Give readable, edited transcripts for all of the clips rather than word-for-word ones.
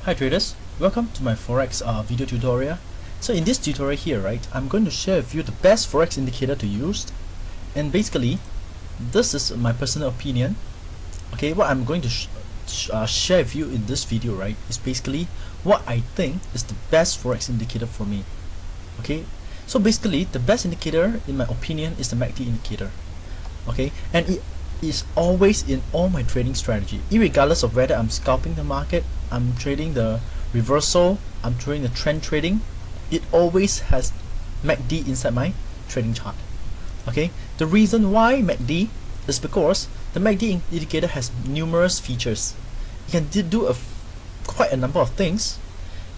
Hi traders, welcome to my Forex video tutorial. So in this tutorial here, right, I'm going to share with you the best Forex indicator to use. And basically, this is my personal opinion. Okay, what I'm going to share with you in this video, right, is basically what I think is the best Forex indicator for me. Okay, so basically the best indicator in my opinion is the MACD indicator. Okay, and it is always in all my trading strategy, irregardless of whether I'm scalping the market, I'm trading the reversal, I'm trading the trend trading, it always has MACD inside my trading chart. Okay, the reason why MACD is because the MACD indicator has numerous features. You can do quite a number of things,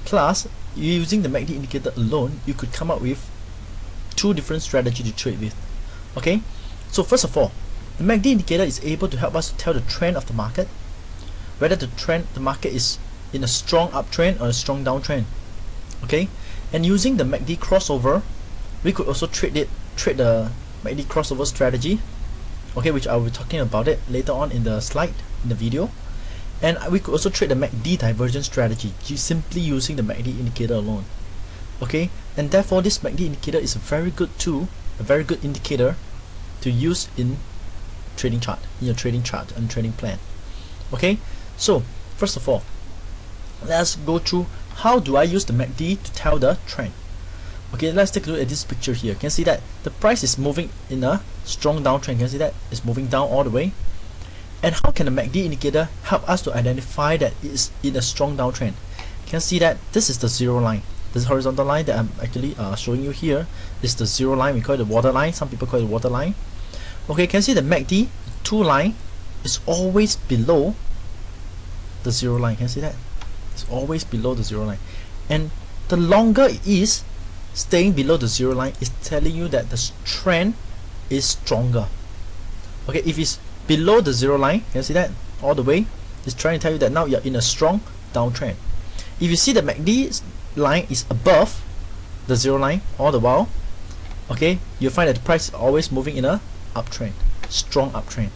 plus using the MACD indicator alone you could come up with two different strategies to trade with. Okay, so first of all, the MACD indicator is able to help us to tell the trend of the market, whether the market is in a strong uptrend or a strong downtrend. Okay, and using the MACD crossover, we could also trade the MACD crossover strategy. Okay, which I will be talking about it later on in the slide in the video. And we could also trade the MACD divergence strategy, simply using the MACD indicator alone. Okay, and therefore this MACD indicator is a very good tool, a very good indicator to use in trading chart, in your trading chart and trading plan. Okay, so first of all, let's go through how do I use the MACD to tell the trend. Okay, let's take a look at this picture here. You can see that the price is moving in a strong downtrend. You can see that it's moving down all the way. And how can the MACD indicator help us to identify that it is in a strong downtrend? You can see that this is the zero line. This horizontal line that I'm actually showing you here is the zero line. We call it the water line. Some people call it the water line. Okay, you can see the MACD two line is always below the zero line. Can you see that? It's always below the zero line, and the longer it is staying below the zero line is telling you that the trend is stronger. Okay, if it's below the zero line, can you see that all the way? It's trying to tell you that now you're in a strong downtrend. If you see the MACD line is above the zero line all the while, okay, you'll find that the price is always moving in a uptrend, strong uptrend.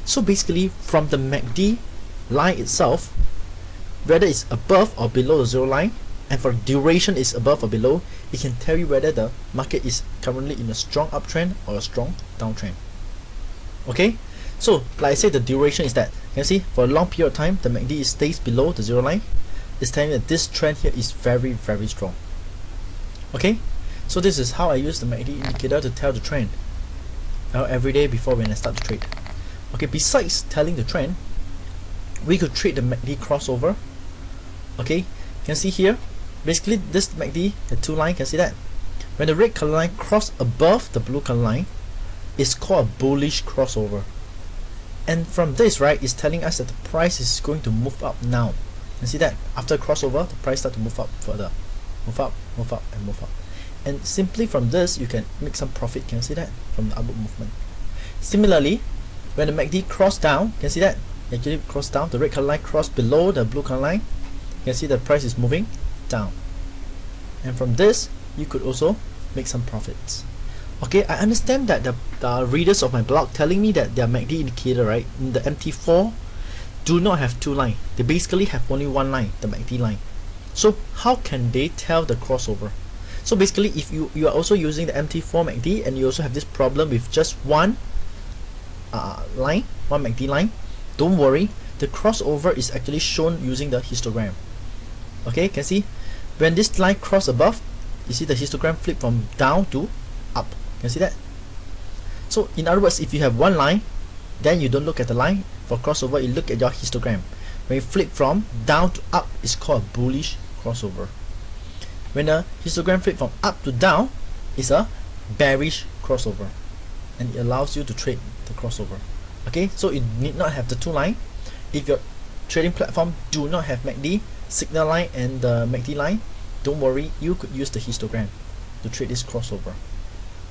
So basically, from the MACD line itself, whether it's above or below the zero line, and for duration is above or below, it can tell you whether the market is currently in a strong uptrend or a strong downtrend. Okay, so like I said, the duration is that, you can see for a long period of time the MACD stays below the zero line. It's telling you that this trend here is very, very strong. Okay, so this is how I use the MACD indicator to tell the trend every day before when I start to trade. Okay, besides telling the trend, we could trade the MACD crossover. Okay, you can see here, basically this MACD, the two line, can see that when the red color line cross above the blue color line, it's called a bullish crossover. And from this, right, it's telling us that the price is going to move up now. You see that after crossover, the price start to move up further, move up, and move up. And simply from this, you can make some profit. Can you see that from the upward movement? Similarly, when the MACD cross down, can you see that actually cross down, the red color line cross below the blue color line. You can see the price is moving down. And from this, you could also make some profits. Okay, I understand that the readers of my blog telling me that their MACD indicator, right, in the MT4 do not have two lines. They basically have only one line, the MACD line. So how can they tell the crossover? So basically, if you are also using the MT4 MACD and you also have this problem with just one line, one MACD line, don't worry, the crossover is actually shown using the histogram. Okay, you can see when this line cross above, you see the histogram flip from down to up. Can you see that? So in other words, if you have one line, then you don't look at the line. For crossover, you look at your histogram. When you flip from down to up, it's called a bullish crossover. When the histogram flip from up to down, it's a bearish crossover, and it allows you to trade the crossover. Okay, so you need not have the two line. If your trading platform do not have MACD signal line and the MACD line, don't worry, you could use the histogram to trade this crossover.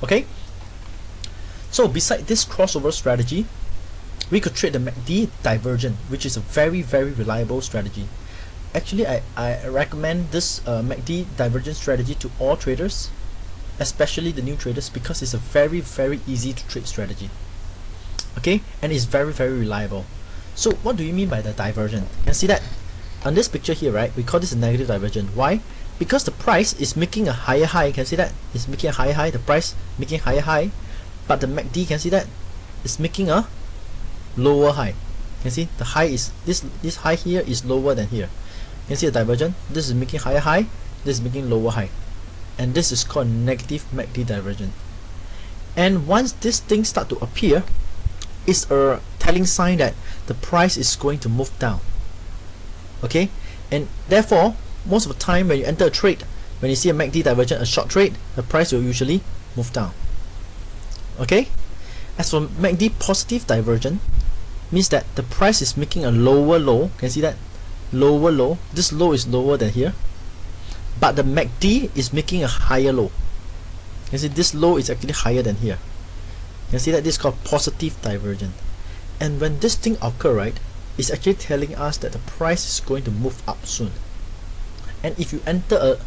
Okay, so beside this crossover strategy, we could trade the MACD divergent, which is a very, very reliable strategy. Actually, I recommend this MACD divergent strategy to all traders, especially the new traders, because it's a very, very easy to trade strategy. Okay, and it's very, very reliable. So what do you mean by the divergent? You can see that on this picture here, right, we call this a negative divergence. Why? Because the price is making a higher high. You can see that it's making a higher high, the price making higher high, but the MACD, can see that it's making a lower high. You can see the high is this high here is lower than here. You can see the divergence. This is making higher high, this is making lower high, and this is called negative MACD divergence. And once this thing start to appear, it's a telling sign that the price is going to move down. Okay, and therefore most of the time when you enter a trade, when you see a MACD divergence, a short trade, the price will usually move down. Okay, as for MACD positive divergence, means that the price is making a lower low. Can you see that? Lower low. This low is lower than here, but the MACD is making a higher low. You see this low is actually higher than here. You can see that this is called positive divergence. And when this thing occur, right, it's actually telling us that the price is going to move up soon. And if you enter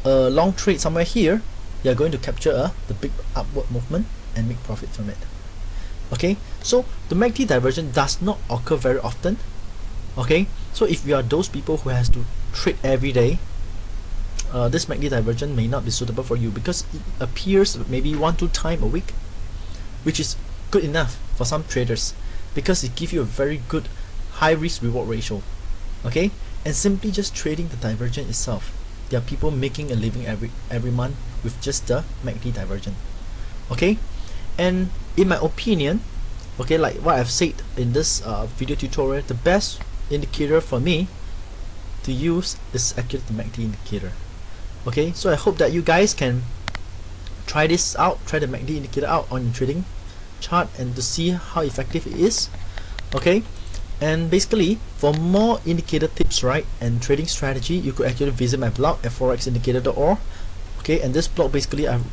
a long trade somewhere here, you're going to capture the big upward movement and make profit from it. Okay, so the MACD divergence does not occur very often. Okay, so if you are those people who has to trade every day, this MACD divergence may not be suitable for you, because it appears maybe 1-2 times a week, which is good enough for some traders, because it gives you a very good high risk reward ratio. Okay, and simply just trading the divergence itself, there are people making a living every month with just the MACD divergence. Okay, and in my opinion, okay, like what I've said in this video tutorial, the best indicator for me to use is actually the MACD indicator. Okay, so I hope that you guys can try this out, try the MACD indicator out on your trading chart, and to see how effective it is. Okay, and basically for more indicator tips, right, and trading strategy, you could actually visit my blog at forexindicator.org. okay, and this blog basically I'm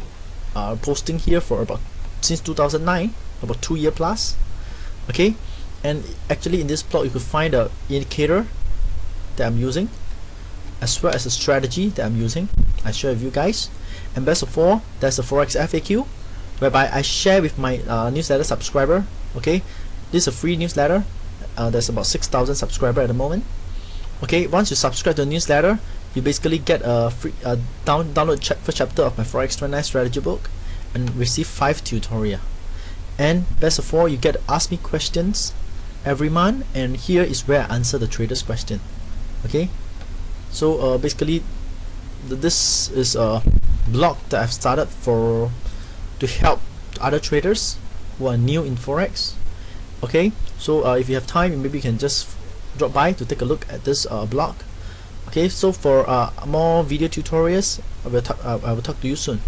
posting here for about since 2009, about 2 years plus. Okay, and actually in this blog you could find the indicator that I'm using, as well as the strategy that I'm using. I share with you guys, and best of all, there's a Forex FAQ whereby I share with my newsletter subscriber. Okay, this is a free newsletter. There's about 6,000 subscribers at the moment. Okay, once you subscribe to the newsletter, you basically get a free download first chapter of my Forex 29 strategy book and receive 5 tutorials. And best of all, you get to ask me questions every month, and here is where I answer the traders' question. Okay, so basically this is a blog that I've started to help other traders who are new in Forex. Okay, so if you have time, maybe you can just drop by to take a look at this blog. Okay, so for more video tutorials, I will talk to you soon.